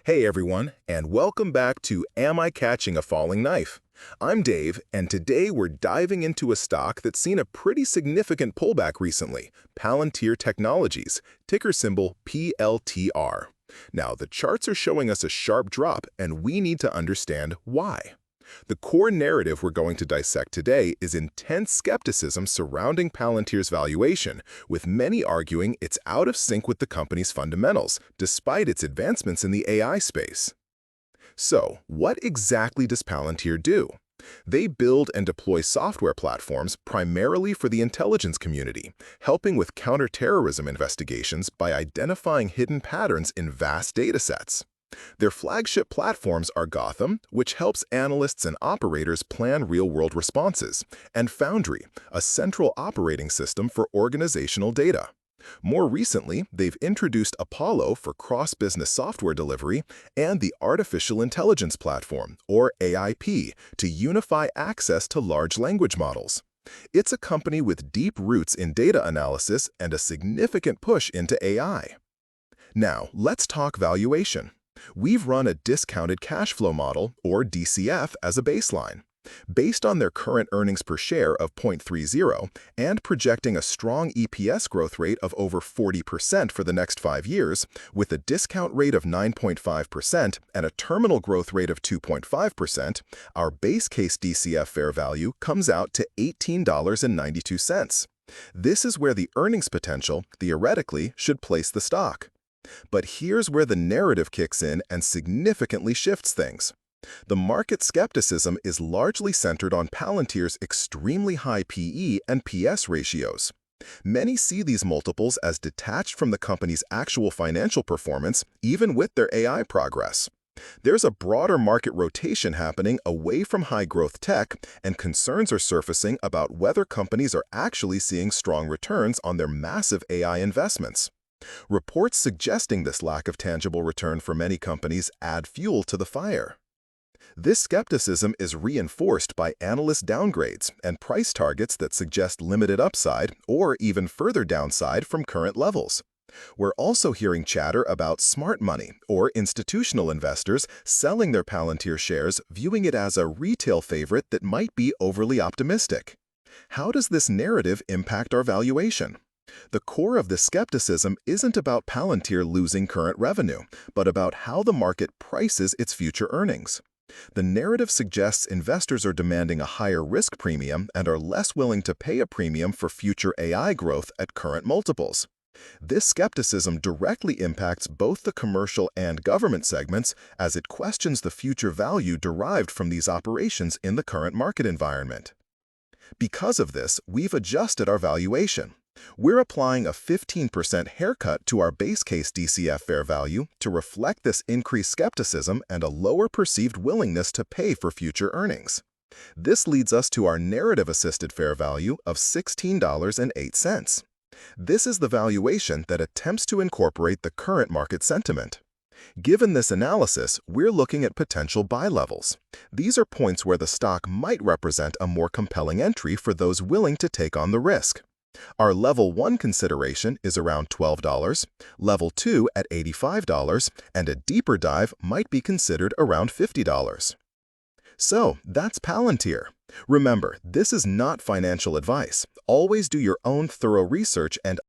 Hey everyone, and welcome back to Am I Catching a Falling Knife? I'm Dave, and today we're diving into a stock that's seen a pretty significant pullback recently, Palantir Technologies, ticker symbol PLTR. Now, the charts are showing us a sharp drop, and we need to understand why. The core narrative we're going to dissect today is intense skepticism surrounding Palantir's valuation, with many arguing it's out of sync with the company's fundamentals, despite its advancements in the AI space. So, what exactly does Palantir do? They build and deploy software platforms primarily for the intelligence community, helping with counterterrorism investigations by identifying hidden patterns in vast datasets. Their flagship platforms are Gotham, which helps analysts and operators plan real-world responses, and Foundry, a central operating system for organizational data. More recently, they've introduced Apollo for cross-business software delivery and the Artificial Intelligence Platform, or AIP, to unify access to large language models. It's a company with deep roots in data analysis and a significant push into AI. Now, let's talk valuation. We've run a discounted cash flow model, or DCF, as a baseline. Based on their current earnings per share of 0.30 and projecting a strong EPS growth rate of over 40% for the next 5 years, with a discount rate of 9.5% and a terminal growth rate of 2.5%, our base case DCF fair value comes out to $18.92. This is where the earnings potential, theoretically, should place the stock. But here's where the narrative kicks in and significantly shifts things. The market skepticism is largely centered on Palantir's extremely high PE and PS ratios. Many see these multiples as detached from the company's actual financial performance, even with their AI progress. There's a broader market rotation happening away from high-growth tech, and concerns are surfacing about whether companies are actually seeing strong returns on their massive AI investments. Reports suggesting this lack of tangible return for many companies add fuel to the fire. This skepticism is reinforced by analyst downgrades and price targets that suggest limited upside or even further downside from current levels. We're also hearing chatter about smart money or institutional investors selling their Palantir shares, viewing it as a retail favorite that might be overly optimistic. How does this narrative impact our valuation? The core of this skepticism isn't about Palantir losing current revenue, but about how the market prices its future earnings. The narrative suggests investors are demanding a higher risk premium and are less willing to pay a premium for future AI growth at current multiples. This skepticism directly impacts both the commercial and government segments, as it questions the future value derived from these operations in the current market environment. Because of this, we've adjusted our valuation. We're applying a 15% haircut to our base case DCF fair value to reflect this increased skepticism and a lower perceived willingness to pay for future earnings. This leads us to our narrative-assisted fair value of $16.08. This is the valuation that attempts to incorporate the current market sentiment. Given this analysis, we're looking at potential buy levels. These are points where the stock might represent a more compelling entry for those willing to take on the risk. Our Level 1 consideration is around $12, Level 2 at $85, and a deeper dive might be considered around $50. So, that's Palantir. Remember, this is not financial advice. Always do your own thorough research and